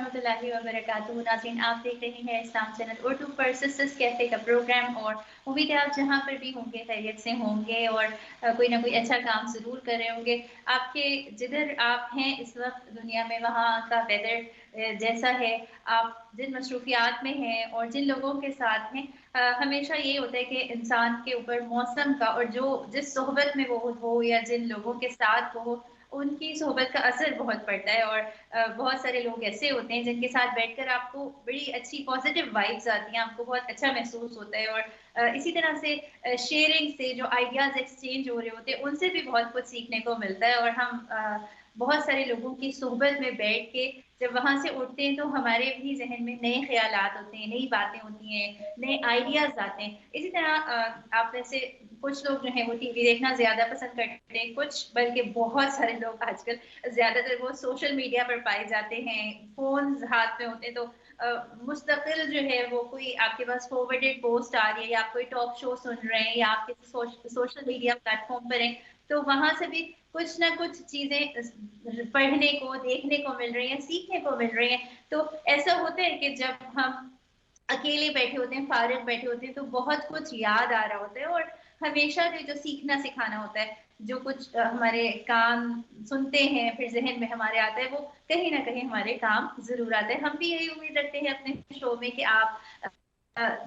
ورحمۃ اللہ وبرکاتہ. ناظرین آپ دیکھ رہے ہیں اسلام چینل اردو پر سسٹرز کیفے کا پروگرام اور امید ہے آپ جہاں پر بھی ہوں گے خیریت سے ہوں گے اور کوئی نہ کوئی اچھا کام ضرور کر رہے ہوں گے. آپ کے جدھر آپ ہیں اس وقت دنیا میں وہاں کا ویدر جیسا ہے, آپ جن مصروفیات میں ہیں اور جن لوگوں کے ساتھ ہیں, ہمیشہ یہ ہوتا ہے کہ انسان کے اوپر موسم کا اور جس صحبت میں وہ ہو یا جن لوگوں کے ساتھ وہ ہو ان کی صحبت کا اثر بہت پڑتا ہے. اور بہت سارے لوگ ایسے ہوتے ہیں جن کے ساتھ بیٹھ کر آپ کو بڑی اچھی پازیٹیو وائبس آتی ہیں, آپ کو بہت اچھا محسوس ہوتا ہے. اور اسی طرح سے شیئرنگ سے جو آئیڈیاز ایکسچینج ہو رہے ہوتے ہیں ان سے بھی بہت کچھ سیکھنے کو ملتا ہے. اور ہم بہت سارے لوگوں کی صحبت میں بیٹھ کے جب وہاں سے اٹھتے ہیں تو ہمارے بھی ذہن میں نئے خیالات ہوتے ہیں, نئی باتیں ہوتی ہیں, نئے آئیڈیاز آتے ہیں. اسی طرح آپ میں سے کچھ لوگ جو ہیں وہ ٹی وی دیکھنا زیادہ پسند کرتے ہیں, کچھ بلکہ بہت سارے لوگ آج کل زیادہ تر وہ سوشل میڈیا پر پائے جاتے ہیں. فونز ہاتھ میں ہوتے ہیں تو مستقل جو ہے وہ کوئی آپ کے پاس فارورڈیڈ پوسٹ آ رہی ہے یا آپ کوئی ٹاک شو سن رہے ہیں یا آپ کسی سوشل میڈیا پلیٹ فارم پر ہیں تو وہاں سے بھی کچھ نہ کچھ چیزیں پڑھنے کو, دیکھنے کو مل رہی ہیں, سیکھنے کو مل رہی ہیں. تو ایسا ہوتا ہے کہ جب ہم اکیلے بیٹھے ہوتے ہیں, فارغ بیٹھے ہوتے ہیں تو بہت کچھ یاد آ رہا ہوتا ہے. اور ہمیشہ جو سیکھنا سکھانا ہوتا ہے, جو کچھ ہمارے کام سنتے ہیں پھر ذہن میں ہمارے آتا ہے وہ کہیں نہ کہیں ہمارے کام ضرور آتا ہے. ہم بھی یہی امید رکھتے ہیں اپنے شو میں کہ آپ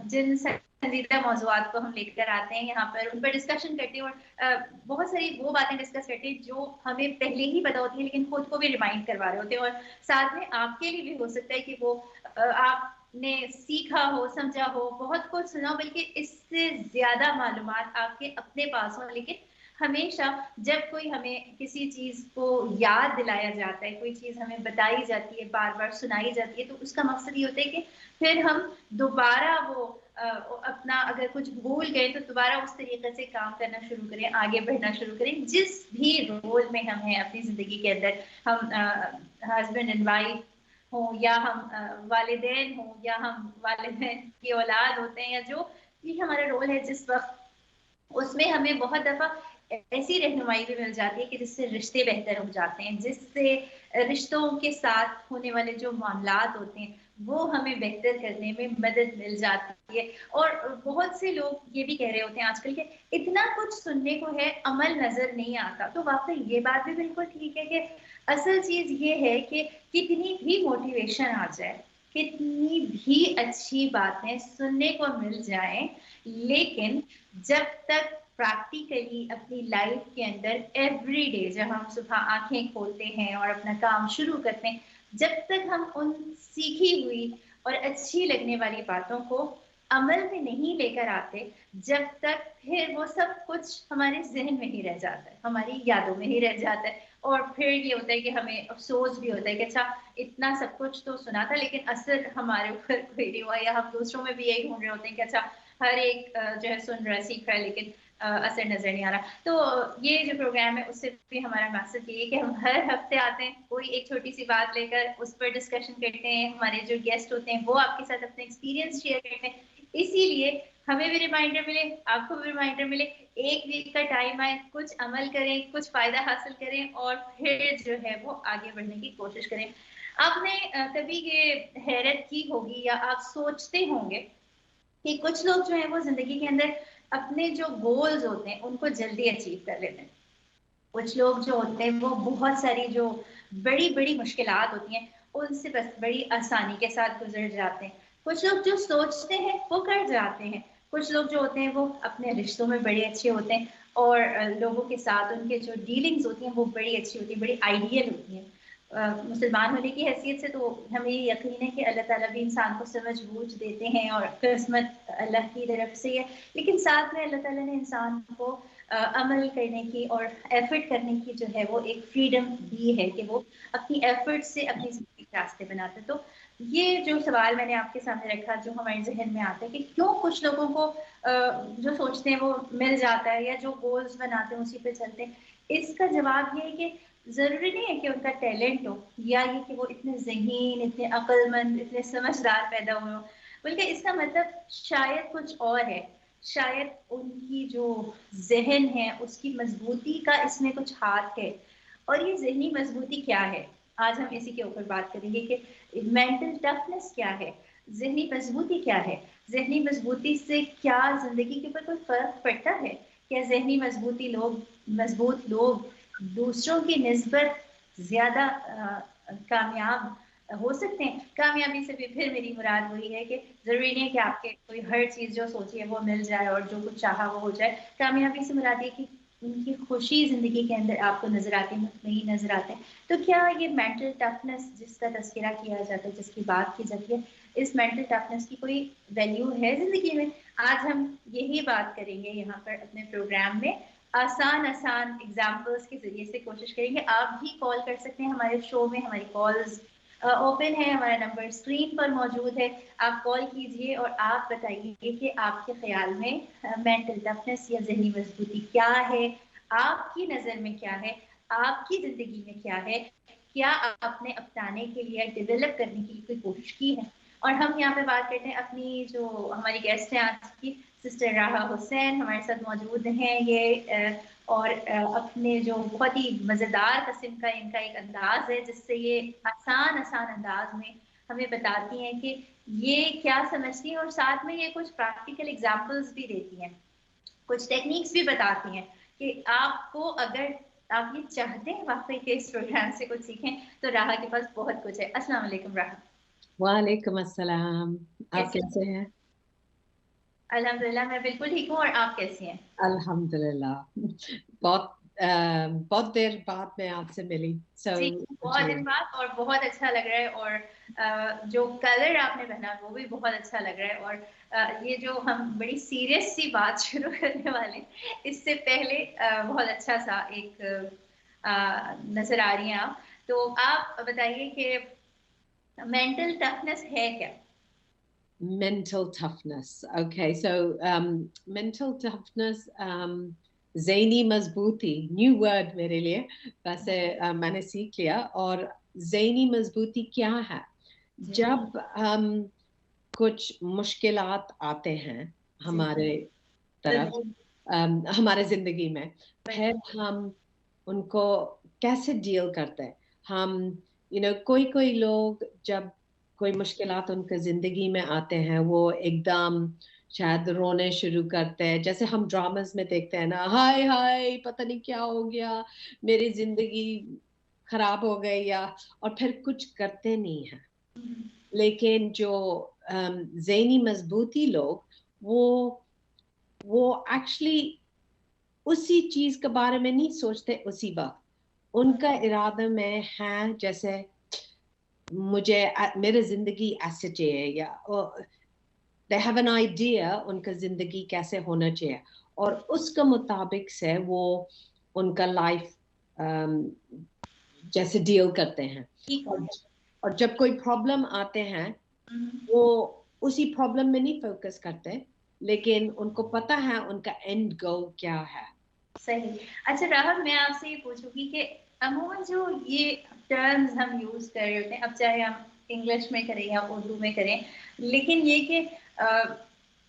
جن پسندیدہ موضوعات کو ہم لے کر آتے ہیں یہاں پر ان پر ڈسکشن کرتے ہیں اور بہت ساری وہ باتیں ڈسکس کرتے ہیں جو ہمیں پہلے ہی پتا ہوتی ہیں لیکن خود کو بھی ریمائنڈ کروا رہے ہوتے ہیں. اور ساتھ میں آپ کے لیے بھی ہو سکتا ہے کہ وہ آپ نے سیکھا ہو, سمجھا ہو, بہت کچھ سنا ہو, بلکہ اس سے زیادہ معلومات آپ کے اپنے پاس ہوں. لیکن ہمیشہ جب کوئی ہمیں کسی چیز کو یاد دلایا جاتا ہے, کوئی چیز ہمیں بتائی جاتی ہے, بار بار سنائی جاتی ہے, تو اس کا مقصد یہ ہوتا ہے کہ پھر ہم دوبارہ وہ اپنا اگر کچھ بھول گئے تو دوبارہ اس طریقے سے کام کرنا شروع کریں, آگے بڑھنا شروع کریں. جس بھی رول میں ہم ہیں اپنی زندگی کے اندر, ہم ہسبینڈ اینڈ وائف ہوں یا ہم والدین ہوں یا ہم والدین کی اولاد ہوتے ہیں, یا جو بھی ہمارا رول ہے جس وقت, اس میں ہمیں بہت دفعہ ایسی رہنمائی بھی مل جاتی ہے کہ جس سے رشتے بہتر ہو جاتے ہیں, جس سے رشتوں کے ساتھ ہونے والے جو معاملات ہوتے ہیں وہ ہمیں بہتر کرنے میں مدد مل جاتی ہے. اور بہت سے لوگ یہ بھی کہہ رہے ہوتے ہیں آج کل کہ اتنا کچھ سننے کو ہے, عمل نظر نہیں آتا. تو واقعی یہ بات بھی بالکل ٹھیک ہے کہ اصل چیز یہ ہے کہ کتنی بھی موٹیویشن آ جائے, کتنی بھی اچھی باتیں سننے کو مل جائیں, لیکن جب تک پریکٹیکلی اپنی لائف کے اندر ایوری ڈے جب ہم صبح آنکھیں کھولتے ہیں اور اپنا کام شروع کرتے ہیں, جب تک ہم ان سیکھی ہوئی اور اچھی لگنے والی باتوں کو عمل میں نہیں لے کر آتے, جب تک پھر وہ سب کچھ ہمارے ذہن میں ہی رہ جاتا ہے, ہماری یادوں میں ہی رہ جاتا ہے. اور پھر یہ ہوتا ہے کہ ہمیں افسوس بھی ہوتا ہے کہ اچھا اتنا سب کچھ تو سنا تھا لیکن اثر ہمارے اوپر کوئی نہیں ہوا, یا ہم دوسروں میں بھی یہی ڈھونڈ رہے ہوتے ہیں کہ اچھا ہر ایک جو ہے سن رہا ہے, سیکھ رہا ہے, لیکن اثر نظر نہیں آ رہا. تو یہ جو پروگرام ہے اس سے بھی ہمارا مقصد یہ ہے کہ ہم ہر ہفتے آتے ہیں, کوئی ایک چھوٹی سی بات لے کر اس پر ڈسکشن کرتے ہیں, ہمارے جو گیسٹ ہوتے ہیں وہ آپ کے ساتھ اپنے ایکسپیرینس شیئر کرتے ہیں. اسی لیے ہمیں بھی ریمائنڈر ملے, آپ کو بھی ریمائنڈر ملے, ایک ویک کا ٹائم آئے, کچھ عمل کریں, کچھ فائدہ حاصل کریں اور پھر جو ہے وہ آگے بڑھنے کی کوشش کریں. آپ نے کبھی یہ حیرت کی ہوگی یا آپ سوچتے ہوں گے کہ کچھ لوگ جو ہیں وہ زندگی کے اندر اپنے جو گولز ہوتے ہیں ان کو جلدی اچیو کر لیتے ہیں. کچھ لوگ جو ہوتے ہیں وہ بہت ساری جو بڑی بڑی مشکلات ہوتی ہیں ان سے بس بڑی آسانی کے ساتھ گزر جاتے ہیں. کچھ لوگ جو سوچتے ہیں وہ کر جاتے ہیں. کچھ لوگ جو ہوتے ہیں وہ اپنے رشتوں میں بڑے اچھے ہوتے ہیں اور لوگوں کے ساتھ ان کے جو ڈیلنگز ہوتی ہیں وہ بڑی اچھی ہوتی ہیں, بڑی آئیڈیل ہوتی ہیں. مسلمان ہونے کی حیثیت سے تو ہمیں یہ یقین ہے کہ اللہ تعالیٰ بھی انسان کو سمجھ بوجھ دیتے ہیں اور قسمت اللہ کی طرف سے ہے, لیکن ساتھ میں اللہ تعالیٰ نے انسان کو عمل کرنے کی اور ایفرٹ کرنے کی جو ہے وہ ایک فریڈم دی ہے کہ وہ اپنی ایفرٹ سے اپنی زندگی کے راستے بناتے. تو یہ جو سوال میں نے آپ کے سامنے رکھا جو ہمارے ذہن میں آتا ہے کہ کیوں کچھ لوگوں کو جو سوچتے ہیں وہ مل جاتا ہے یا جو گولز بناتے ہیں اسی پہ چلتے ہیں, اس کا جواب یہ ہے کہ ضروری نہیں ہے کہ ان کا ٹیلنٹ ہو یا یہ کہ وہ اتنے ذہین, اتنے عقل مند, اتنے سمجھدار پیدا ہوئے ہوں, بلکہ اس کا مطلب شاید کچھ اور ہے. شاید ان کی جو ذہن ہے اس کی مضبوطی کا اس میں کچھ ہاتھ ہے. اور یہ ذہنی مضبوطی کیا ہے؟ آج ہم اسی کے اوپر بات کریں گے کہ مینٹل ٹفنس کیا ہے، ذہنی مضبوطی کیا ہے، ذہنی مضبوطی سے کیا زندگی کے اوپر کوئی فرق پڑتا ہے، کیا ذہنی مضبوط لوگ دوسروں کی نسبت زیادہ کامیاب ہو سکتے ہیں. کامیابی سے بھی پھر میری مراد وہی ہے کہ ضروری نہیں ہے کہ آپ کے کوئی ہر چیز جو سوچی ہے وہ مل جائے اور جو کچھ چاہا وہ ہو جائے. کامیابی سے مراد یہ کہ ان کی خوشی زندگی کے اندر آپ کو نظر آتی ہے، مطمئن نظر آتے ہیں. تو کیا یہ مینٹل ٹفنس جس کا تذکرہ کیا جاتا ہے، جس کی بات کی جاتی ہے، اس مینٹل ٹفنس کی کوئی ویلیو ہے زندگی میں؟ آج ہم یہی بات کریں گے یہاں پر اپنے پروگرام میں. آسان ایگزامپلس کے ذریعے سے کوشش کریں گے. آپ بھی کال کر سکتے ہیں ہمارے شو میں، ہماری کالز اوپن ہے، ہمارا نمبر اسکرین پر موجود ہے. آپ کال کیجئے اور آپ بتائیے کہ آپ کے خیال میں مینٹل ٹفنس یا ذہنی مضبوطی کیا ہے، آپ کی نظر میں کیا ہے، آپ کی زندگی میں کیا ہے، کیا آپ نے اپنانے کے لیے ڈیولپ کرنے کی کوئی کوشش کی ہے. اور ہم یہاں پہ بات کرتے ہیں اپنی جو ہماری گیسٹ ہیں آج کی سسٹر راحہ حسین ہمارے ساتھ موجود ہیں. یہ اور اپنے جو بہت ہی مزیدار قسم کا ان کا ایک انداز ہے جس سے یہ آسان انداز میں ہمیں بتاتی ہیں کہ یہ کیا سمجھتی ہیں، اور ساتھ میں یہ کچھ پریکٹیکل ایگزامپلس بھی دیتی ہیں، کچھ ٹیکنیکس بھی بتاتی ہیں کہ آپ کو اگر آپ یہ چاہتے ہیں واقعی کہ اس پروگرام سے کچھ سیکھیں تو راحہ کے پاس بہت کچھ ہے. السلام علیکم راحہ. وعلیکم السلام. آپ کیسے کیسے ہیں؟ الحمدللہ میں بالکل ٹھیک ہوں. اور آپ کیسی ہیں؟ الحمدللہ. بہت دیر بعد میں آپ سے ملی. جی بہت دن بعد، اور بہت اچھا لگ رہا ہے. اور جو کلر آپ نے پہنا وہ بھی بہت اچھا لگ رہا ہے. اور یہ جو ہم بڑی سیریس سی بات شروع کرنے والے اس سے پہلے بہت اچھا سا ایک نظر آ رہی ہیں آپ. تو آپ بتائیے کہ مینٹل ٹفنس ہے کیا؟ mental toughness. Okay, so mental toughness, ذہنی مضبوطی, new word میرے لیے. ویسے میں نے سیکھ لیا. اور ذہنی مضبوطی کیا ہے؟ جب ہم کچھ مشکلات آتے ہیں ہمارے طرف، ہمارے زندگی میں، پھر ہم ان کو کیسے ڈیل کرتے ہیں. ہم کوئی لوگ جب کوئی مشکلات ان کے زندگی میں آتے ہیں وہ ایک دم شاید رونے شروع کرتے ہیں، جیسے ہم ڈراماز میں دیکھتے ہیں نا، ہائے ہائے پتہ نہیں کیا ہو گیا، میری زندگی خراب ہو گئی، اور پھر کچھ کرتے نہیں ہیں. لیکن جو ذہنی مضبوطی لوگ وہ ایکچولی اسی چیز کے بارے میں نہیں سوچتے اسی وقت. ان کا ارادہ میں ہے جیسے مجھے میرے زندگی ایسے چاہیے، یا they have an idea ان کا زندگی کیسے ہونا چاہیے، اور اس کے مطابق سے وہ ان کا لائف جیسے ڈیل کرتے ہیں. اور جب کوئی پرابلم آتے ہیں وہ اسی پرابلم میں نہیں فوکس کرتے، لیکن ان کو پتہ ہے ان کا اینڈ گول کیا ہے. صحیح. اچھا راحہ، میں آپ سے یہ پوچھوں گی کہ عموماً جو یہ ٹرمز ہم یوز کر رہے ہوتے ہیں، اب چاہے ہم انگلش میں کریں یا اردو میں کریں، لیکن یہ کہ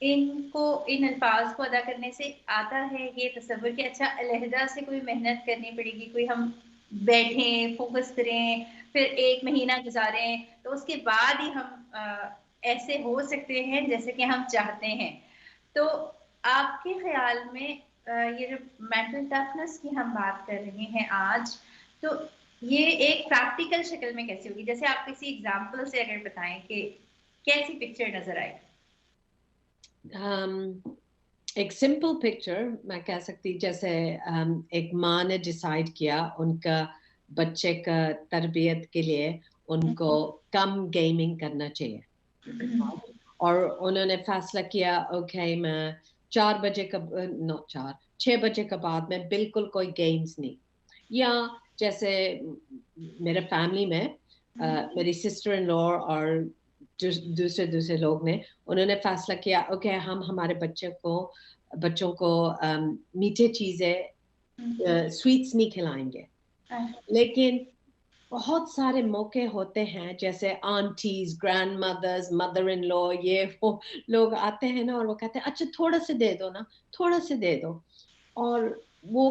ان الفاظ کو ادا کرنے سے آتا ہے یہ تصور کہ اچھا علیحدہ سے کوئی محنت کرنی پڑے گی، کوئی ہم بیٹھیں فوکس کریں پھر 1 مہینہ گزاریں تو اس کے بعد ہی ہم ایسے ہو سکتے ہیں جیسے کہ ہم چاہتے ہیں. تو آپ کے خیال میں یہ جو مینٹل ٹفنس کی ہم بات کر رہے ہیں آج، تو یہ ایک پریکٹیکل شکل میں کیسی ہوگی؟ جیسے آپ کسی ایگزامپل سے اگر بتائیں کہ کیسی پکچر نظر آئے؟ ایک سمپل پکچر میں کہہ سکتی، جیسے ایک ماں نے ڈیسائیڈ کیا ان کا بچے کا تربیت کے لیے ان کو کم گیمنگ کرنا چاہیے، اور انہوں نے فیصلہ کیا اوکے میں 6 بجے کے بعد میں بالکل کوئی گیمز نہیں. یا جیسے میرے فیملی میں میری سسٹر ان لا اور دوسرے لوگ نے انہوں نے فیصلہ کیا اوکے ہم ہمارے بچوں کو میٹھے چیزیں سویٹس نہیں کھلائیں گے. لیکن بہت سارے موقع ہوتے ہیں جیسے آنٹیز، گرینڈ مدرز، مدر ان لا، یہ وہ لوگ آتے ہیں نا اور وہ کہتے ہیں اچھا تھوڑا سے دے دو نا، تھوڑا سے دے دو، اور وہ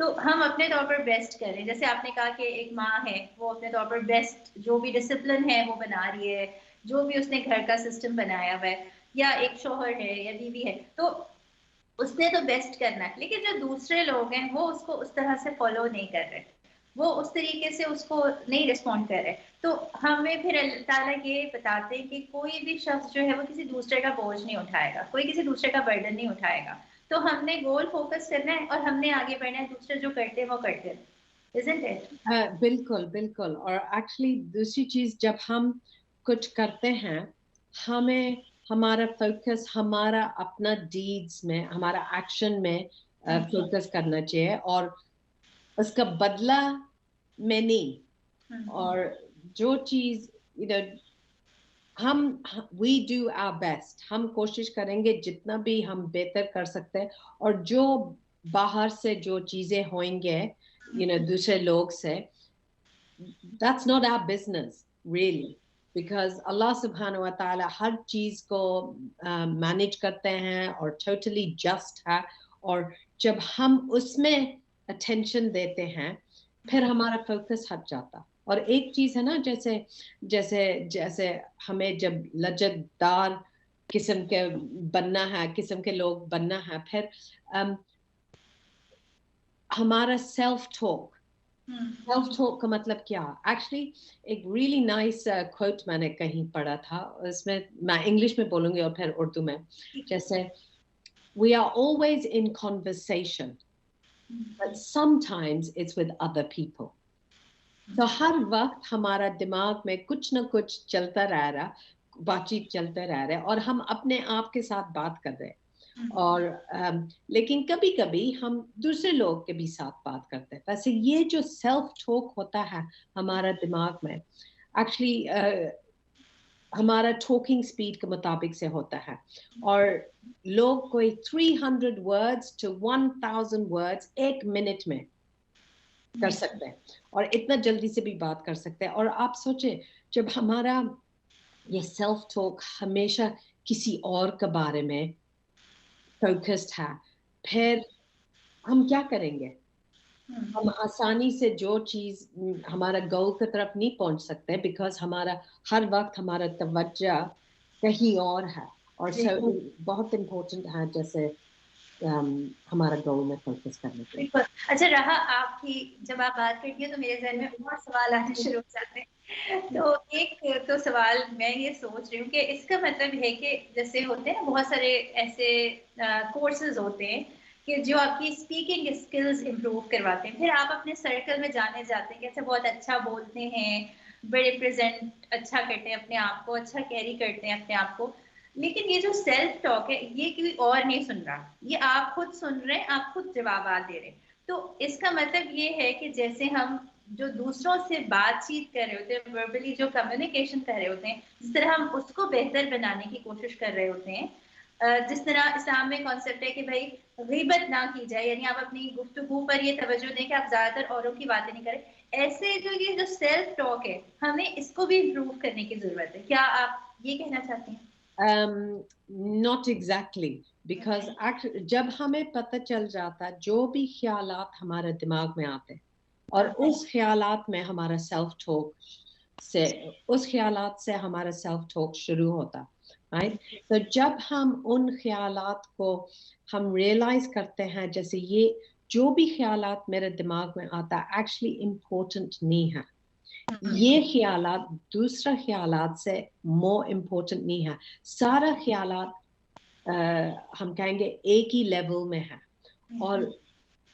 تو ہم اپنے طور پر بیسٹ کریں. جیسے آپ نے کہا کہ ایک ماں ہے وہ اپنے طور پر بیسٹ جو بھی ڈسپلن ہے وہ بنا رہی ہے, جو بھی اس نے گھر کا سسٹم بنایا ہوا ہے, یا ایک شوہر ہے یا بیوی ہے, تو اس نے تو بیسٹ کرنا ہے. لیکن جو دوسرے لوگ ہیں وہ اس کو اس طرح سے فالو نہیں کر رہے, وہ اس طریقے سے اس کو نہیں رسپونڈ کر رہے. تو ہمیں پھر اللہ تعالیٰ یہ بتاتے ہیں کہ کوئی بھی شخص جو ہے وہ کسی دوسرے کا بوجھ نہیں اٹھائے گا, کوئی کسی دوسرے کا برڈن نہیں اٹھائے گا. تو ہم نے گول فوکس کرنا ہے اور ہم نے آگے بڑھنا ہے, دوسرے جو کرتے ہیں وہ کرتے ہیں. Isn't it? بالکل بالکل. اور ایکچولی دوسری چیز, جب ہم کچھ کرتے ہیں ہمیں ہمارا فوکس ہمارا اپنا ڈیڈز میں, ہمارا ایکشن میں فوکس کرنا چاہیے, اور اس کا بدلہ میں نہیں. اور جو چیز ہم وی ڈو آور بیسٹ, ہم کوشش کریں گے جتنا بھی ہم بہتر کر سکتے ہیں. اور جو باہر سے جو چیزیں ہوئیں گے دوسرے لوگ سے, that's not our business really, because اللہ سبحانہ و تعالی ہر چیز کو مینیج کرتے ہیں اور ٹوٹلی جسٹ ہے. اور جب ہم اس میں اٹینشن دیتے ہیں پھر ہمارا فوکس ہٹ جاتا. اور ایک چیز ہے نا, جیسے جیسے جیسے ہمیں جب لچک دار قسم کے بننا ہے, قسم کے لوگ بننا ہے, پھر ہمارا سیلف ٹاک کا مطلب کیا. ایکچولی ایک ریئلی نائس کوٹ میں نے کہیں پڑھا تھا, اس میں میں انگلش میں بولوں گی اور پھر اردو میں. جیسے we are always in conversation but sometimes it's with other people. تو ہر وقت ہمارا دماغ میں کچھ نہ کچھ چلتا رہ رہا, بات چیت چلتا رہ رہا ہے, اور ہم اپنے آپ کے ساتھ بات کر رہے. اور لیکن کبھی کبھی ہم دوسرے لوگ کے بھی ساتھ بات کرتے ہیں. ویسے یہ جو سیلف ٹاک ہوتا ہے ہمارا دماغ میں, ایکچولی ہمارا ٹاکنگ سپیڈ کے مطابق سے ہوتا ہے. اور لوگ کوئی 300 words to 1000 words ایک منٹ میں کر سکتے ہیں, اور اتنا جلدی سے بھی بات کر سکتے ہیں. اور آپ سوچیں جب ہمارا یہ سیلف ٹاک ہمیشہ کسی اور کے بارے میں فوکسڈ ہے, پھر ہم کیا کریں گے؟ ہم آسانی سے جو چیز ہمارا گول کی طرف نہیں پہنچ سکتے, بیکاز ہمارا ہر وقت ہمارا توجہ کہیں اور ہے. اور بہت امپورٹنٹ ہے جیسے ہمارا گول میں فوکس کرنے کے. بالکل. اچھا رہا آپ کی, جب آپ بات کرتی ہیں تو میرے ذہن میں اور سوال آنے شروع ہو جاتے ہیں. تو ایک تو سوال میں یہ سوچ رہی ہوں کہ اس کا مطلب ہے کہ جیسے ہوتے ہیں نا بہت سارے ایسے کورسز ہوتے ہیں کہ جو آپ کی اسپیکنگ اسکلز امپروو کرواتے ہیں, پھر آپ اپنے سرکل میں جانے جاتے ہیں کہ اچھا بہت اچھا بولتے ہیں, بڑے پریزنٹ اچھا کرتے ہیں اپنے آپ کو, اچھا کیری کرتے ہیں اپنے آپ کو, لیکن یہ جو سیلف ٹاک ہے یہ کوئی اور نہیں سن رہا, یہ آپ خود سن رہے ہیں, آپ خود جوابات دے رہے ہیں. تو اس کا مطلب یہ ہے کہ جیسے ہم جو دوسروں سے بات چیت کر رہے ہوتے ہیں, وربلی جو کمیونیکیشن کر رہے ہوتے ہیں, جس طرح ہم اس کو بہتر بنانے کی کوشش کر رہے ہوتے ہیں, جس طرح اسلام میں کانسیپٹ ہے کہ بھائی غیبت نہ کی جائے, یعنی آپ اپنی گفتگو پر یہ توجہ دیں کہ آپ زیادہ تر اوروں کی باتیں نہیں کریں. ایسے یہ جو سیلف ٹاک ہے ہمیں اس کو بھی امپروو کرنے کی ضرورت ہے. کیا آپ یہ کہنا چاہتے ہیں؟ not exactly, because جب ہمیں پتہ چل جاتا جو بھی خیالات ہمارے دماغ میں آتے اور اس خیالات میں ہمارا سیلف ٹاک سے, اس خیالات سے ہمارا سیلف ٹاک شروع ہوتا, right? تو جب ہم ان خیالات کو ہم ریئلائز کرتے ہیں, جیسے یہ جو بھی خیالات میرے دماغ میں آتا ایکچولی امپورٹنٹ نہیں ہے, یہ خیالات دوسرا خیالات سے مور امپورٹنٹ نہیں ہے, سارا خیالات ہم کہیں گے ایک ہی لیول میں ہے.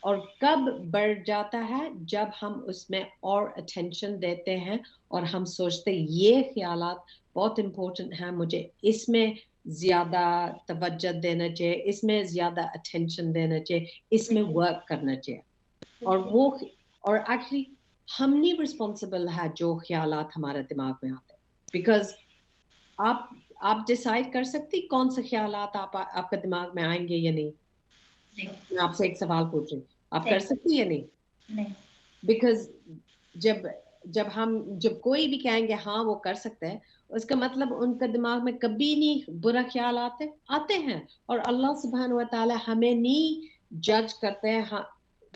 اور کب بڑھ جاتا ہے جب ہم اس میں اور اٹینشن دیتے ہیں اور ہم سوچتے یہ خیالات بہت امپورٹنٹ ہیں, مجھے اس میں زیادہ توجہ دینا چاہیے, اس میں زیادہ اٹینشن دینا چاہیے, اس میں ورک کرنا چاہیے. اور ایکچولی ہم نہیں رسپانسبل ہے جو خیالات ہمارے دماغ میں آتے ہیں, بیکاز آپ ڈیسائیڈ کر سکتی کون سے خیالات آپ کے دماغ میں آئیں گے یا نہیں. میں آپ سے ایک سوال پوچھ رہی ہوں, آپ کر سکتی یا نہیں؟ بیکاز جب کوئی بھی کہیں گے ہاں وہ کر سکتے ہیں, اس کا مطلب ان کے دماغ میں کبھی نہیں برا خیال آتے ہیں. اور اللہ سبحانہ و تعالی ہمیں نہیں جج کرتے ہیں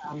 um,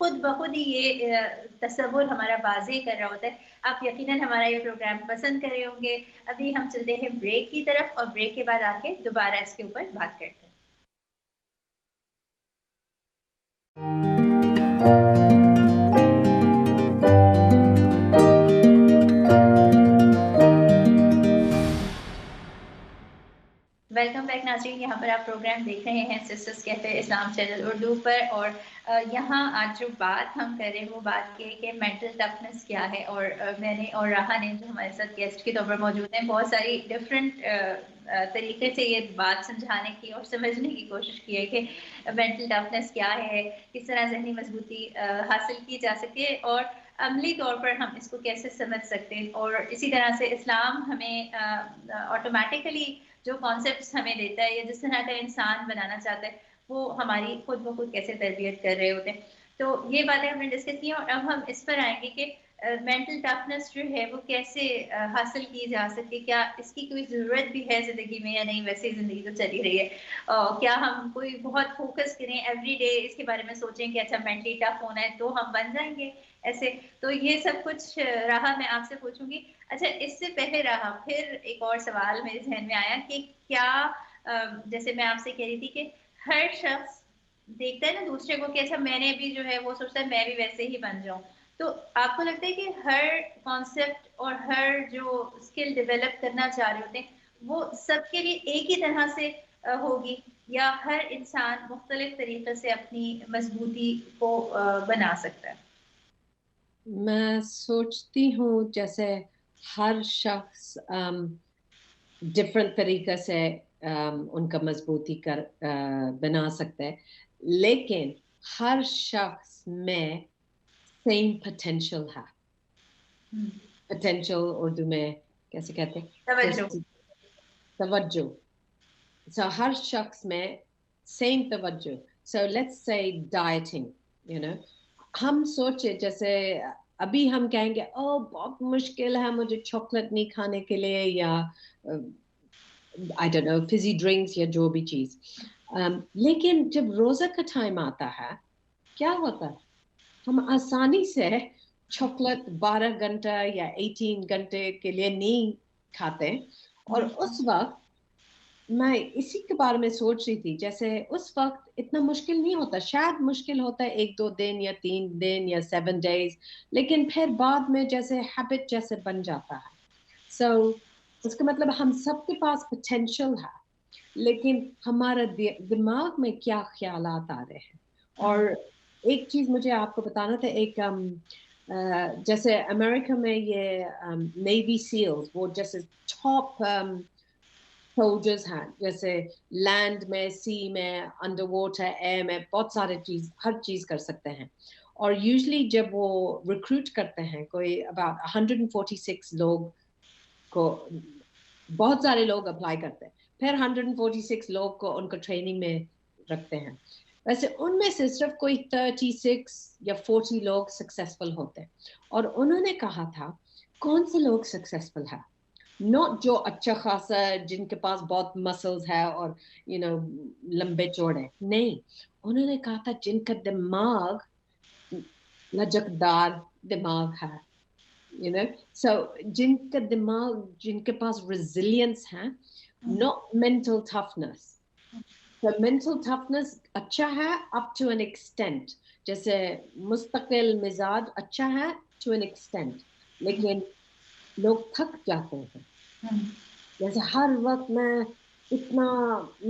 خود بخود ہی یہ تصور ہمارا واضح کر رہا ہوتا ہے. آپ یقیناً ہمارا یہ پروگرام پسند کر رہے ہوں گے. ابھی ہم چلتے ہیں بریک کی طرف اور بریک کے بعد آ کے دوبارہ اس کے اوپر بات کرتے ہیں. ویلکم بیک ناظرین. یہاں پر آپ پروگرام دیکھ رہے ہیں سسٹرز کیفے اسلام چینل اردو پر, اور یہاں آج جو بات ہم کر رہے ہیں وہ بات یہ کہ مینٹل ٹفنس کیا ہے. اور میں نے اور راحہ نے جو ہمارے ساتھ گیسٹ کے طور پر موجود ہیں بہت ساری ڈفرینٹ طریقے سے یہ بات سمجھانے کی اور سمجھنے کی کوشش کی ہے کہ مینٹل ٹفنس کیا ہے, کس طرح ذہنی مضبوطی حاصل کی جا سکے اور عملی طور پر ہم اس کو کیسے سمجھ سکتے ہیں. اور اسی طرح سے اسلام ہمیں آٹومیٹیکلی جو کانسیپٹس ہمیں دیتا ہے یا جس طرح کا انسان بنانا چاہتا ہے وہ ہماری خود بخود کیسے تربیت کر رہے ہوتے ہیں. تو یہ باتیں ہم نے ڈسکس کی, اور اب ہم اس پر آئیں گے کہ مینٹل ٹفنس جو ہے وہ کیسے حاصل کی جا سکتی, کیا اس کی کوئی ضرورت بھی ہے زندگی میں یا نہیں. ویسے زندگی تو چلی رہی ہے, کیا ہم کوئی بہت فوکس کریں ایوری ڈے اس کے بارے میں سوچیں کہ اچھا مینٹلی ٹف ہونا ہے تو ہم بن جائیں گے ایسے. تو یہ سب کچھ راحہ میں آپ سے پوچھوں گی. اچھا اس سے پہلے راحہ پھر ایک اور سوال میرے ذہن میں آیا کہ کیا جیسے میں آپ سے کہہ رہی تھی کہ ہر شخص دیکھتا ہے نا دوسرے کو کہ اچھا میں نے بھی جو ہے وہ سوچتا ہے میں بھی ویسے ہی بن جاؤں. تو آپ کو لگتا ہے کہ ہر کانسیپٹ اور ہر جو اسکل ڈیولپ کرنا چاہ رہے ہوتے ہیں وہ سب کے لیے ایک ہی طرح سے ہوگی, یا ہر انسان مختلف طریقے سے اپنی مضبوطی کو بنا سکتا ہے؟ میں سوچتی ہوں جیسے ہر شخص ڈفرینٹ طریقے سے ان کا مضبوطی بنا سکتا ہے, لیکن ہر شخص میں سیم پوٹینشل ہے. پوٹینشل اردو میں کیسے کہتے ہیں؟ توجہ. So ہر شخص میں سیم توجہ. So let's say dieting, you know, ہم سوچے جیسے ابھی ہم کہیں گے او بہت مشکل ہے مجھے چاکلیٹ نہیں کھانے کے لیے, یا I don't know fizzy drinks یا جو بھی چیز. لیکن جب روزہ کا ٹائم آتا ہے کیا ہوتا ہے, ہم آسانی سے چاکلیٹ 12 گھنٹہ یا 18 گھنٹے کے لیے نہیں کھاتے. اور اس وقت میں اسی کے بارے میں سوچ رہی تھی جیسے اس وقت اتنا مشکل نہیں ہوتا, شاید مشکل ہوتا ہے 1-2 دن یا 3 دن یا 7 days, لیکن پھر بعد میں جیسے ہیبٹ جیسے بن جاتا ہے. سو اس کا مطلب ہم سب کے پاس پوٹینشل ہے, لیکن ہمارا دماغ میں کیا خیالات آ رہے ہیں. اور ایک چیز مجھے آپ کو بتانا تھا, ایک جیسے امریکہ میں یہ نیوی سیلز وہ جیسے ٹاپ سولجرز ہیں, جیسے لینڈ میں, سی میں, انڈر واٹر, ایئر میں, بہت سارے چیز ہر چیز کر سکتے ہیں. اور یوزلی جب وہ ریکروٹ کرتے ہیں کوئی about 146 لوگ کو, بہت سارے لوگ اپلائی کرتے ہیں, پھر 146 لوگ کو ان کو ٹریننگ میں رکھتے ہیں. ویسے ان میں سے صرف کوئی 36 یا 40 لوگ سکسیسفل ہوتے ہیں. اور انہوں نے کہا تھا کون سے لوگ سکسیسفل ہیں, ناٹ جو اچھا خاصا جن کے پاس بہت مسلز ہے اور لمبے چوڑے, نہیں. انہوں نے کہا تھا جن کا دماغ لچکدار دماغ ہے, so جن کا دماغ, جن کے پاس ریزیلینس ہے, not mental toughness. So mental toughness اچھا ہے up to an extent, جیسے مستقل مزاج اچھا ہے to an extent, لیکن لوگ تھک جاتے ہیں. جیسے ہر وقت میں اتنا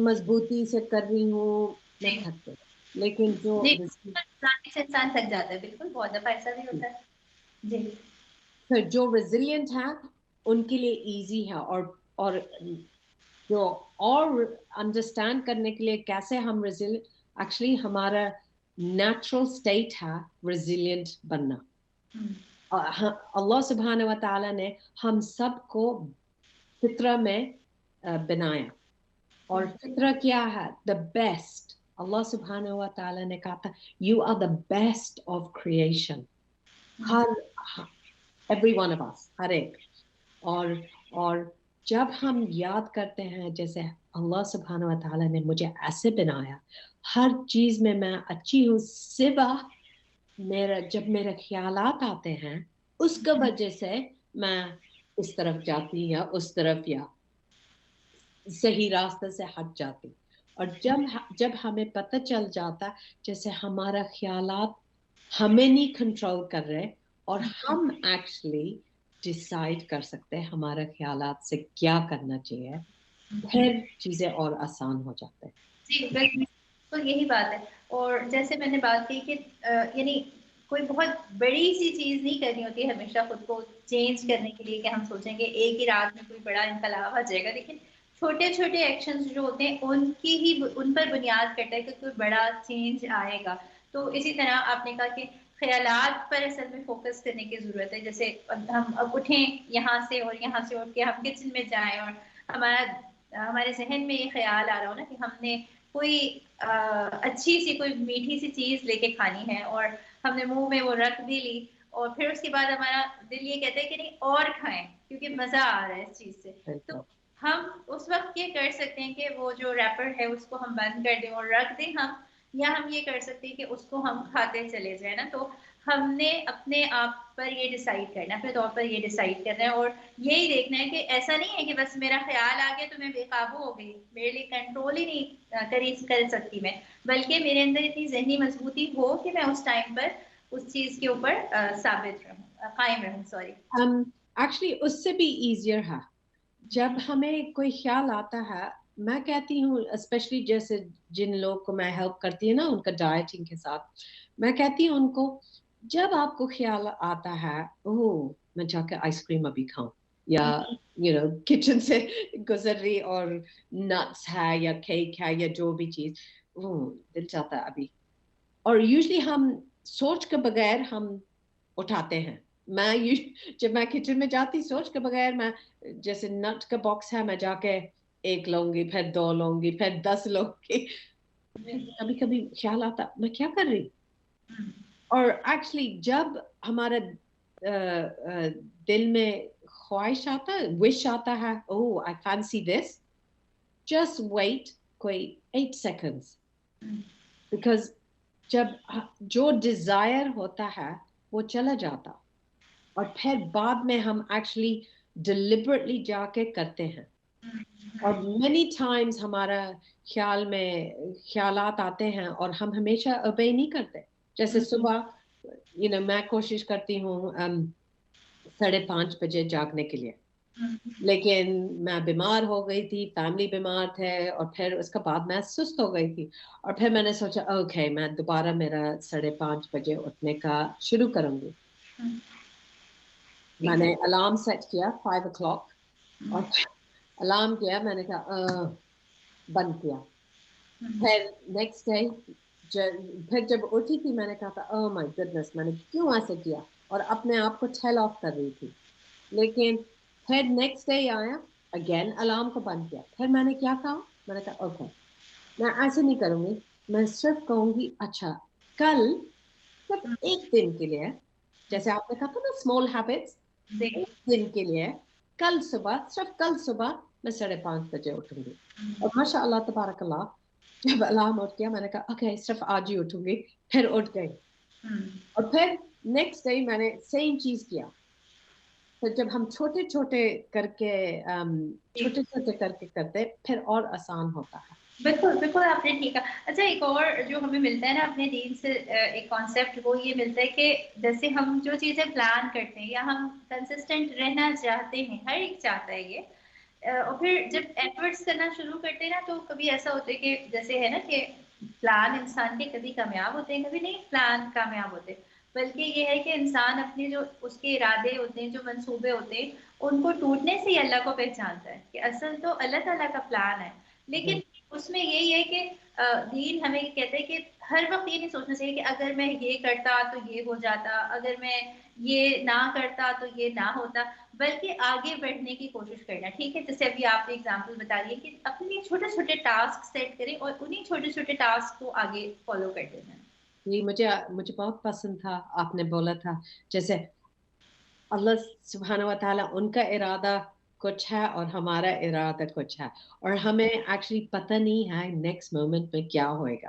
مضبوطی سے کر رہی ہوں, میں تھک گئی. لیکن جو انسان تھک جاتا ہے, بالکل بہت دفعہ ایسا بھی ہوتا ہے. جی, جو ریزیلینٹ ہے ان کے لیے ایزی ہے, اور جو اور انڈرسٹینڈ کرنے کے لیے کیسے ہم ایکچولی ہمارا نیچرل اسٹیٹ ہے ریزیلینٹ بننا. اللہ سبحانہ و تعالیٰ نے ہم سب کو فطرہ میں بنایا, اور فطرہ کیا ہے, دا بیسٹ. اللہ سبحانہ و تعالیٰ نے کہا تھا you are the best of creation, every one of us, ہر ایک. اور جب ہم یاد کرتے ہیں جیسے اللہ سبحانہ و تعالیٰ نے مجھے ایسے بنایا, ہر چیز میں اچھی ہوں سوا جب میرے خیالات آتے ہیں اس کا وجہ سے میں اس طرف جاتی یا اس طرف یا صحیح راستے سے ہٹ جاتی. اور جب ہمیں پتہ چل جاتا جیسے ہمارا خیالات ہمیں نہیں کنٹرول کر رہے اور ہم ایکچولی ڈیسائیڈ کر سکتے ہیں ہمارے خیالات سے کیا کرنا چاہیے, پھر چیزیں اور آسان ہو جاتے ہیں. جی بالکل یہی بات ہے. اور جیسے میں نے بات کی کہ یعنی کوئی بہت بڑی سی چیز نہیں کرنی ہوتی ہے ہمیشہ خود کو چینج کرنے کے لیے کہ ہم سوچیں گے ایک ہی رات میں کوئی بڑا انقلاب آ جائے گا, لیکن چھوٹے چھوٹے ایکشنز جو ہوتے ہیں ان پر بنیاد کرتا ہے کہ کوئی بڑا چینج آئے گا. تو اسی طرح آپ نے کہا کہ خیالات پر اصل میں فوکس کرنے کی ضرورت ہے. جیسے ہم اب اٹھیں یہاں سے اور یہاں سے اٹھ کے ہم کچن میں جائیں اور ہمارے ذہن میں یہ خیال آ رہا ہو نا کہ ہم نے کوئی اچھی سی کوئی میٹھی سی چیز لے کے کھانی ہے اور ہم نے منہ میں وہ رکھ بھی لی اور پھر اس کے بعد ہمارا دل یہ کہتا ہے کہ نہیں اور کھائیں کیونکہ مزہ آ رہا ہے اس چیز سے. تو ہم اس وقت یہ کر سکتے ہیں کہ وہ جو ریپر ہے اس کو ہم بند کر دیں اور رکھ دیں ہم, یا ہم یہ کر سکتے ہیں کہ اس کو ہم کھاتے چلے جائیں نا. تو ہم نے اپنے آپ پر یہ ڈیسائیڈ کرنا ہے, اپنے طور پر یہ ڈیسائیڈ کرنا ہے اور یہی دیکھنا ہے کہ ایسا نہیں ہے کہ بس میرا خیال آ گیا تو میں بے قابو ہو گئی, میرے لیے کنٹرول ہی نہیں کر سکتی میں, بلکہ میرے اندر اتنی ذہنی مضبوطی ہو کہ میں اس ٹائم پر اس چیز کے اوپر ثابت رہوں, قائم رہوں. سوری ایکچولی اس سے بھی ایزیئر ہے جب ہمیں کوئی خیال آتا ہے. میں کہتی ہوں اسپیشلی جیسے جن لوگ کو میں ہیلپ کرتی ہوں نا ان کا ڈائٹنگ کے ساتھ, میں کہتی ہوں ان کو جب آپ کو خیال آتا ہے اوہ میں جا کے آئس کریم ابھی کھاؤں یا کچن سے گزر رہی اور نٹس ہے یا کیک ہے یا جو بھی چیز دل چاہتا ہے ابھی, اور یوزلی ہم سوچ کے بغیر ہم اٹھاتے ہیں. جب میں کچن میں جاتی سوچ کے بغیر میں جیسے نٹ کا باکس ہے میں جا کے 1 لوں گی پھر 2 لوں گی پھر 10 لوں گی. کبھی کبھی خیال آتا میں کیا کر رہی, اور ایکچولی جب ہمارا دل میں خواہش آتا ہے وش آتا ہے اوہ آئی فینسی دس, جسٹ ویٹ کوئی 8 seconds بیکاز جب جو ڈیزائر ہوتا ہے وہ چلا جاتا اور پھر بعد میں ہم ایکچولی ڈیلیبریٹلی جا کے کرتے ہیں. اور مینی ٹائمز ہمارا خیالات آتے ہیں اور ہم ہمیشہ اوبے نہیں کرتے. جیسے صبح میں کوشش کرتی ہوں 5:30 بجے جاگنے کے لیے, لیکن میں بیمار ہو گئی تھی, فیملی بیمار تھے اور پھر اس کے بعد میں سست ہو گئی تھی اور پھر میں نے سوچا اوکے میں دوبارہ میرا 5:30 بجے اٹھنے کا شروع کروں گی. میں نے الارم سیٹ کیا 5 o'clock اور الارم کیا, میں نے کہا بند کیا. پھر نیکسٹ ڈے پھر جب اٹھی تھی میں نے کہا تھا اوہ مائی گڈنس میں نے کیوں ایسے کیا, اور اپنے آپ کو ٹیل آف کر رہی تھی. لیکن پھر نیکسٹ ڈے آیا اگین الارم کو بند کیا. پھر میں نے کیا کہا, میں نے کہا اوکے میں ایسے نہیں کروں گی, میں صرف کہوں گی اچھا کل صرف 1 دن کے لیے, جیسے آپ نے کہا تھا نا اسمال ہیبٹس, 1 دن کے لیے کل صبح میں 5:30 بجے اٹھوں گی. اور ماشاء اللہ تبارک اللہ جب الارم اٹھ گیا میں نے کہا اوکے صرف آج ہی اٹھوں گی, پھر اٹھ گئی. اور پھر نیکسٹ ڈے میں نے سیم چیز کیا. تو جب ہم چھوٹے کر کے کرتے پھر اور آسان ہوتا ہے. بالکل آپ نے ٹھیک ہے. اچھا ایک اور جو ہمیں ملتا ہے نا اپنے دین سے ایک کانسیپٹ, وہ یہ ملتا ہے کہ جیسے ہم جو چیزیں پلان کرتے ہیں یا ہم کنسسٹنٹ رہنا چاہتے ہیں, ہر ایک چاہتا ہے یہ, اور پھر جب ایفرٹس کرنا شروع کرتے ہیں نا تو کبھی ایسا ہوتا ہے کہ جیسے ہے نا کہ پلان انسان کے کبھی کامیاب ہوتے ہیں کبھی نہیں پلان کامیاب ہوتے, بلکہ یہ ہے کہ انسان اپنے جو اس کے ارادے ہوتے ہیں جو منصوبے ہوتے ہیں ان کو ٹوٹنے سے ہی اللہ کو پہچانتا ہے کہ اصل تو اللہ تعالیٰ کا پلان ہے. لیکن اس میں یہی ہے کہ دین ہمیں کہتے ہیں کہ ہر وقت یہ نہیں سوچنا چاہیے کہ اگر میں یہ کرتا تو یہ ہو جاتا, اگر میں یہ نہ کرتا تو یہ نہ ہوتا, بلکہ آگے بڑھنے کی کوشش کرنا. ٹھیک ہے, جیسے ابھی آپ نے اگزامپل بتا دی کہ اپنے چھوٹے ٹاسک سیٹ کریں اور انہیں چھوٹے ٹاسک کو آگے فالو کرتے ہیں. یہ مجھے بہت پسند تھا آپ نے بولا تھا جیسے اللہ سبحانہ و تعالیٰ ان کا ارادہ کچھ ہے اور ہمارا ارادہ کچھ ہے, اور ہمیں ایکچولی پتہ نہیں ہے نیکسٹ مومنٹ میں کیا ہوئے گا.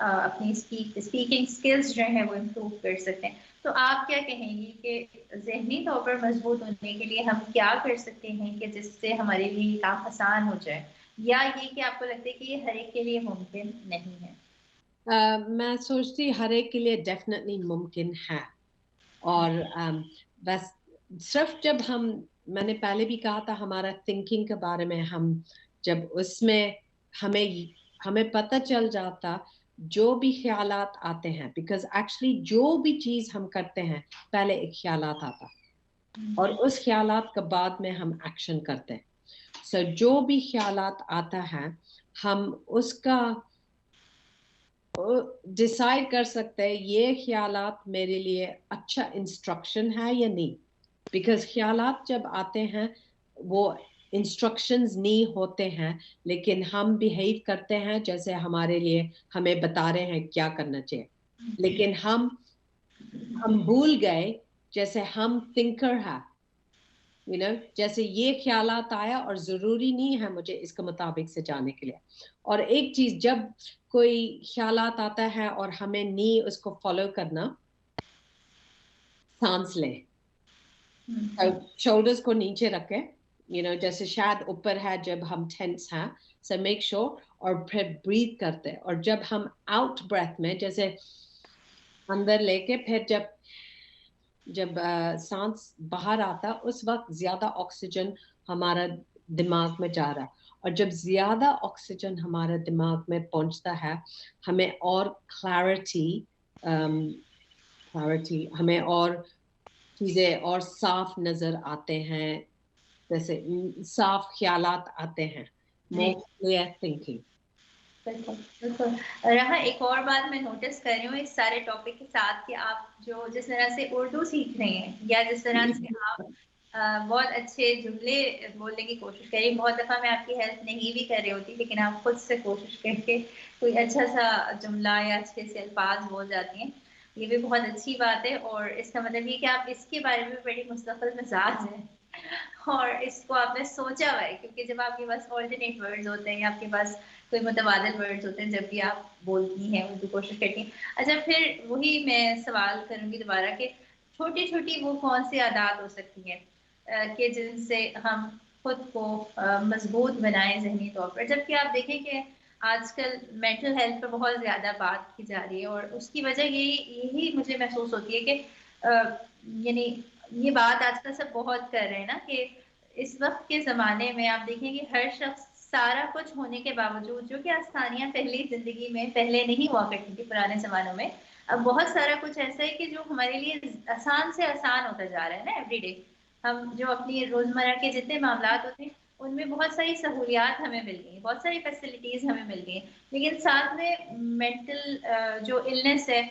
اپنی اسپیکنگ اسکلس جو ہیں وہ امپروو کر سکتے ہیں. تو آپ کیا کہیں گی کہ ذہنی طور پر مضبوط ہونے کے لیے ہم کیا کر سکتے ہیں کہ جس سے ہمارے لیے یہ کام آسان ہو جائے, یا یہ کہ آپ کو لگتا ہے کہ یہ ہر ایک کے لیے ممکن نہیں ہے؟ میں سوچتی ہر ایک کے لیے ڈیفینیٹلی ممکن ہے, اور بس صرف جب میں نے پہلے بھی کہا تھا ہمارا تھنکنگ کے بارے میں, ہم جب اس میں ہمیں پتہ چل جاتا جو بھی خیالات آتے ہیں, بیکاز ایکچولی جو بھی چیز ہم کرتے ہیں پہلے ایک خیالات آتا اور اس خیالات کے بعد میں ہم ایکشن کرتے ہیں. سو جو بھی خیالات آتا ہے ہم اس کا ڈیسائیڈ کر سکتے ہیں یہ خیالات میرے لیے اچھا انسٹرکشن ہے یا نہیں, بیکاز خیالات جب آتے ہیں وہ انسٹرکشنز نہیں ہوتے ہیں, لیکن ہم بیہیو کرتے ہیں جیسے ہمارے لیے ہمیں بتا رہے ہیں کیا کرنا چاہیے, لیکن ہم بھول گئے جیسے ہم تھنکر ہے, جیسے یہ خیالات آیا اور ضروری نہیں ہے مجھے اس کے مطابق سے جانے کے لیے. اور ایک چیز, جب کوئی خیالات آتا ہے اور ہمیں نہیں اس کو فالو کرنا, سانس لیں, شولڈرز کو نیچے رکھیں, جیسے شاید اوپر ہے جب ہم ٹینس ہیں, سو میک شور, اور پھر بریتھ کرتے, اور جب ہم آؤٹ بریتھ میں جیسے اندر لے کے پھر جب سانس باہر آتا اس وقت زیادہ آکسیجن ہمارا دماغ میں جا رہا ہے, اور جب زیادہ آکسیجن ہمارا دماغ میں پہنچتا ہے ہمیں اور کلیرٹی ہمیں اور چیزیں اور صاف نظر آتے ہیں, جیسے صاف خیالات آتے ہیں, more clear thinking. بالکل بالکل. رہا ایک اور بات میں نوٹس کر رہی ہوں اس سارے ٹاپک کے ساتھ کہ آپ جس طرح سے اردو سیکھ رہے ہیں, یا جس طرح سے آپ بہت اچھے جملے بولنے کی کوشش کر رہی ہیں, بہت دفعہ میں آپ کی ہیلپ نہیں بھی کر رہی ہوتی لیکن آپ خود سے کوشش کر کے کوئی اچھا سا جملہ یا اچھے سے الفاظ بول جاتی ہیں, یہ بھی بہت اچھی بات ہے. اور اس کا مطلب یہ کہ آپ اس کے بارے میں بڑی مستقل مزاج ہیں اور اس کو آپ نے سوچا ہوا ہے, کیونکہ جب آپ کے پاس آلٹرنیٹ ورڈز ہوتے ہیں یا آپ کے پاس کوئی متبادل ورڈز ہوتے ہیں جب بھی آپ بولتی ہیں اردو کوشش کرتی ہیں. اچھا, پھر وہی میں سوال کروں گی دوبارہ کہ چھوٹی چھوٹی وہ کون سی عادات ہو سکتی ہیں کہ جن سے ہم خود کو مضبوط بنائیں ذہنی طور پر, جبکہ آپ دیکھیں کہ آج کل مینٹل ہیلتھ پہ بہت زیادہ بات کی جا رہی ہے, اور اس کی وجہ یہی مجھے محسوس ہوتی ہے کہ یعنی یہ بات آج کل سب بہت کر رہے ہیں نا کہ اس وقت کے زمانے میں آپ دیکھیں کہ ہر شخص سارا کچھ ہونے کے باوجود, جو کہ آسانیاں پہلی زندگی میں پہلے نہیں ہوا کرتی تھی پرانے زمانوں میں, اب بہت سارا کچھ ایسا ہے کہ جو ہمارے لیے آسان سے آسان ہوتا جا رہا ہے نا ایوری ڈے. ہم جو اپنی روزمرہ کے جتنے معاملات ہوتے ہیں ان میں بہت ساری سہولیات ہمیں مل گئی, بہت ساری فیسلٹیز ہمیں مل گئی, لیکن ساتھ میں مینٹل جو النس ہے,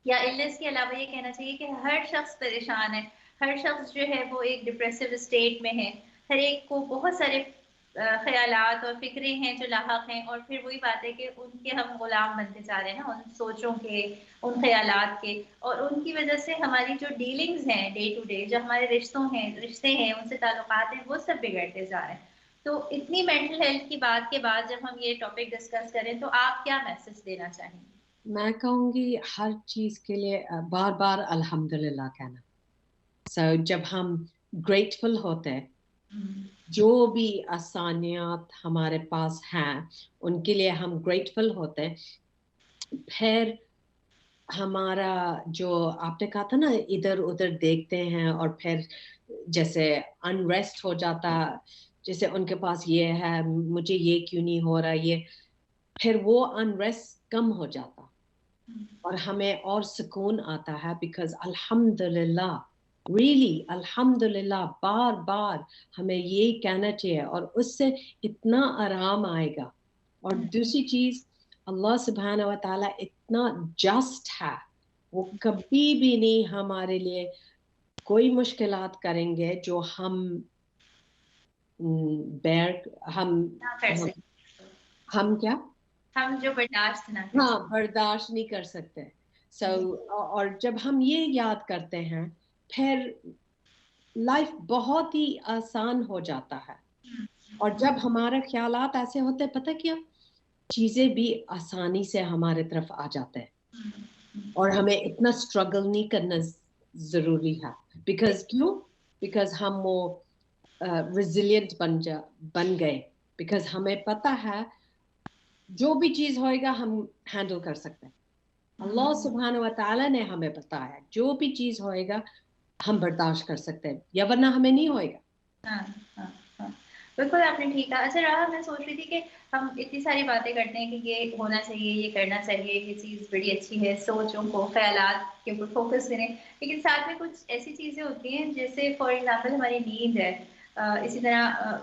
یا النس کے علاوہ یہ کہنا چاہیے کہ ہر شخص پریشان ہے, ہر شخص جو ہے وہ ایک ڈپریسو اسٹیٹ میں ہے, ہر ایک کو بہت سارے خیالات اور فکریں ہیں جو لاحق ہیں, اور پھر وہی بات ہے کہ ان کے ہم غلام بنتے جا رہے ہیں نا, ان سوچوں کے, ان خیالات کے, اور ان کی وجہ سے ہماری جو ڈیلنگز ہیں ڈے ٹو ڈے, جو ہمارے رشتے ہیں ان سے تعلقات ہیں, وہ سب بگڑتے جا رہے ہیں. تو اتنی مینٹل ہیلتھ کی بات کے بعد جب ہم یہ ٹاپک ڈسکس کریں تو آپ کیا میسج دینا چاہیں گے؟ میں کہوں گی ہر چیز کے لیے بار بار الحمدللہ کہنا. جب ہم گریٹفل ہوتے ہیں جو بھی آسانیات ہمارے پاس ہیں ان کے لیے ہم گریٹفل ہوتے ہیں, پھر ہمارا جو آپ نے کہا تھا نا ادھر ادھر دیکھتے ہیں اور پھر جیسے انریسٹ ہو جاتا, جیسے ان کے پاس یہ ہے مجھے یہ کیوں نہیں ہو رہا, یہ پھر وہ انریسٹ کم ہو جاتا اور ہمیں اور سکون آتا ہے, بیکاز الحمدللہ ریئلی الحمدللہ بار بار ہمیں یہی کہنا چاہیے, اور اس سے اتنا آرام آئے گا. اور دوسری چیز, اللہ سبحانہ و تعالیٰ اتنا جسٹ ہے, وہ کبھی بھی نہیں ہمارے لیے کوئی مشکلات کریں گے جو ہم ہم کیا ہم جو برداشت نہ کر ہاں سکیں. برداشت نہیں کر سکتے. اور جب ہم یہ یاد کرتے ہیں پھر لائف بہت ہی آسان ہو جاتا ہے. اور جب ہمارے خیالات ایسے ہوتے پتہ کیا, چیزیں بھی آسانی سے ہمارے طرف آ جاتے ہیں اور ہمیں اتنا اسٹرگل نہیں کرنا ضروری ہے. بیکاز ہم وہ ریزیلینٹ بن گئے, بیکاز ہمیں پتہ ہے جو بھی چیز ہوئے گا ہم ہینڈل کر سکتے ہیں. اللہ سبحانہ و تعالیٰ نے ہمیں بتایا جو بھی چیز ہوئے گا ہم برداشت کر سکتے ہیں, یا ورنہ ہمیں نہیں ہوئے گا. ہاں ہاں ہاں بالکل آپ نے ٹھیک کہا. اچھا راحہ, میں سوچ رہی تھی کہ ہم اتنی ساری باتیں کرتے ہیں کہ یہ ہونا چاہیے, یہ کرنا چاہیے, یہ چیز بڑی اچھی ہے, سوچوں کو, خیالات کے اوپر فوکس کریں, لیکن ساتھ میں کچھ ایسی چیزیں ہوتی ہیں جیسے فار ایگزامپل ہماری نیند ہے, اسی طرح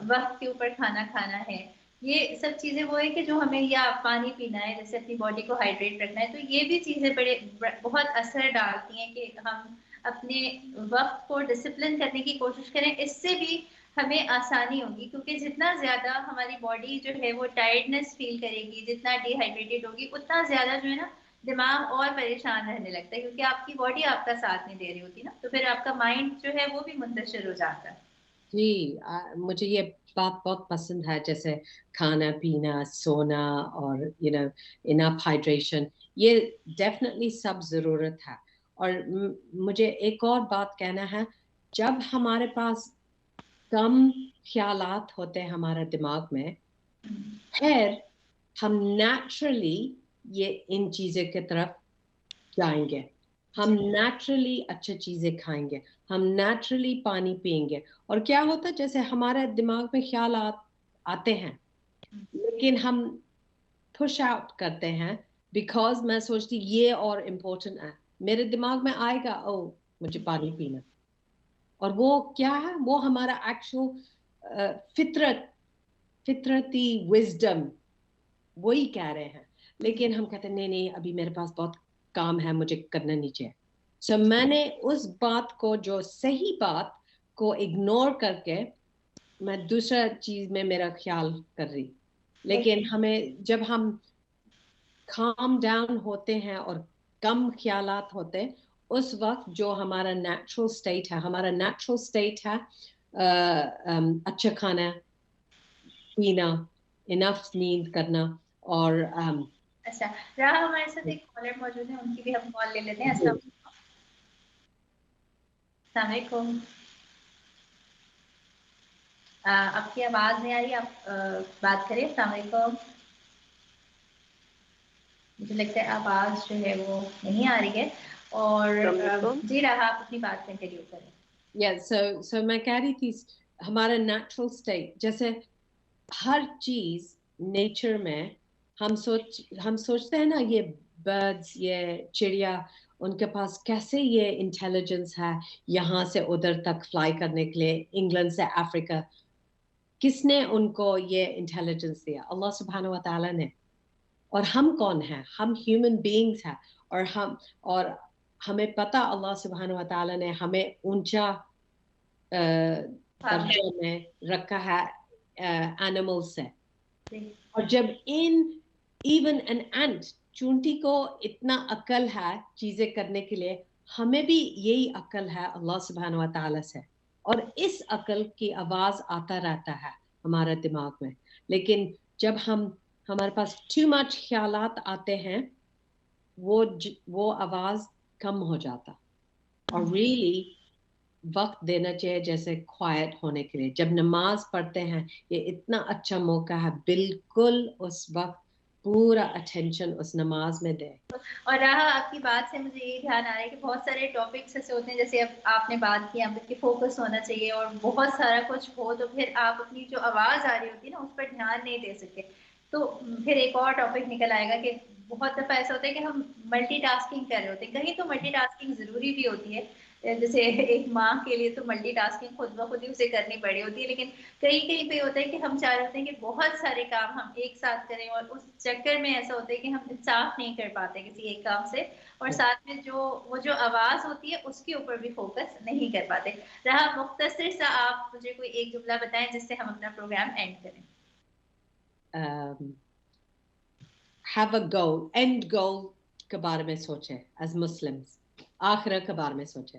وقت کے اوپر کھانا کھانا ہے. یہ سب چیزیں وہ ہے کہ جو ہمیں, یا پانی پینا ہے, جیسے اپنی باڈی کو ہائیڈریٹ رکھنا ہے, تو یہ بھی چیزیں بہت اثر ڈالتی ہیں کہ ہم اپنے وقت کو ڈسپلن کرنے کی کوشش کریں. اس سے بھی ہمیں آسانی ہوگی, کیونکہ جتنا زیادہ ہماری باڈی جو ہے وہ ٹائرڈنس فیل کرے گی, جتنا ڈی ہائیڈریٹڈ ہوگی, اتنا زیادہ جو ہے نا دماغ اور پریشان رہنے لگتا ہے, کیونکہ آپ کی باڈی آپ کا ساتھ نہیں دے رہی ہوتی نا, تو پھر آپ کا مائنڈ جو ہے وہ بھی منتشر ہو جاتا ہے. جی مجھے یہ بات بہت پسند ہے, جیسے کھانا پینا, سونا اور انف ہائیڈریشن, یہ ڈیفینیٹلی سب ضرورت ہے. اور مجھے ایک اور بات کہنا ہے, جب ہمارے پاس کم خیالات ہوتے ہیں ہمارے دماغ میں, پھر ہم نیچرلی یہ ان چیزوں کی طرف جائیں گے, ہم نیچرلی اچھی چیزیں کھائیں گے, ہم نیچرلی پانی پئیں گے. اور کیا ہوتا ہے, جیسے ہمارے دماغ میں خیالات آتے ہیں لیکن ہم پش آؤٹ کرتے ہیں, بیکاز میں سوچتی یہ اور امپورٹنٹ ہے, میرے دماغ میں آئے گا او مجھے پانی پینا, اور وہ کیا ہے, وہ ہمارا ایکچوئل فطرتی وزڈم وہی کہہ رہے ہیں, لیکن ہم کہتے ہیں نہیں نہیں ابھی میرے پاس بہت کام ہے, مجھے کرنا نہیں چاہیے. سو میں نے اس بات کو, جو صحیح بات کو اگنور کر کے میں دوسرا چیز میں میرا خیال کر رہی. لیکن ہمیں جب ہم کام ڈاؤن ہوتے ہیں اور کم خیالات ہوتے, اس وقت جو ہمارا نیچرل اسٹیٹ ہے, ہمارا نیچرل اسٹیٹ ہے اچھا کھانا پینا, انف نیند کرنا. اور اچھا راحہ, ہمارے ساتھ ایک کالر موجود ہے, ان کی بھی ہم کال لے لیتے ہیں. السلام علیکم. آپ کی آواز نہیں آ رہی, آپ بات کریں. السلام علیکم. مجھے لگتا ہے آواز جو ہے وہ نہیں آ رہی ہے. اور جی راحہ, آپ اپنی بات کنٹینیو کریں. سو میں کہہ رہی تھی ہمارا نیچرل اسٹیٹ, جیسے ہر چیز نیچر میں ہم سوچتے ہیں نا, یہ برڈز, یہ چڑیا, ان کے پاس کیسے یہ انٹیلیجنس ہے یہاں سے ادھر تک فلائی کرنے کے لیے, انگلینڈ سے افریقہ. کس نے ان کو یہ انٹیلیجنس دیا؟ اللہ سبحانہ و تعالیٰ نے. اور ہم کون ہیں؟ ہم ہیومن بینگز ہیں, اور ہمیں پتہ اللہ سبحانہ و تعالیٰ نے ہمیں اونچا درجے میں رکھا ہے اینیمل سے. اور جب ایون این اینٹ, چونٹی کو اتنا عقل ہے چیزیں کرنے کے لیے, ہمیں بھی یہی عقل ہے اللہ سبحانہ و تعالیٰ سے. اور اس عقل کی آواز آتا رہتا ہے ہمارے دماغ میں, لیکن جب ہمارے پاس ٹو مچ خیالات آتے ہیں, وہ آواز کم ہو جاتا. اور ریئلی وقت دینا چاہیے جیسے کوائٹ ہونے کے لیے. جب نماز پڑھتے ہیں, یہ اتنا اچھا موقع ہے, بالکل اس وقت پورا اٹینشن اس نماز میں دے. اور راحہ, آپ کی بات سے مجھے یہ دھیان آ رہا ہے کہ بہت سارے ٹاپکس ایسے ہوتے ہیں, جیسے اب آپ نے بات کی, آپ کی فوکس ہونا چاہیے اور بہت سارا کچھ ہو, تو پھر آپ اپنی جو آواز آ رہی ہوتی ہے نا اس پر دھیان نہیں دے سکتے. تو پھر ایک اور ٹاپک نکل آئے گا کہ بہت دفعہ ایسا ہوتا ہے کہ ہم ملٹی ٹاسکنگ کر رہے ہوتے ہیں. کہیں تو ملٹی ٹاسکنگ ضروری بھی ہوتی ہے, جیسے ایک ماں کے لیے تو ملٹی ٹاسکنگ خود بخود ہی اسے کرنی پڑی ہوتی ہے, لیکن کہیں پہ ہوتا ہے کہ ہم چاہ رہے ہوتے ہیں کہ بہت سارے کام ہم ایک ساتھ کریں, اور اس چکر میں ایسا ہوتا ہے کہ ہم انصاف نہیں کر پاتے کسی ایک کام سے, اور ساتھ میں جو آواز ہوتی ہے اس کے اوپر بھی فوکس نہیں کر پاتے. راحہ, مختصر سا آپ مجھے کوئی ایک جملہ بتائیں جس سے ہم اپنا پروگرام اینڈ کریں. have a goal, end goal کے بارے میں سوچے. as Muslims آخرت کے بارے میں سوچے.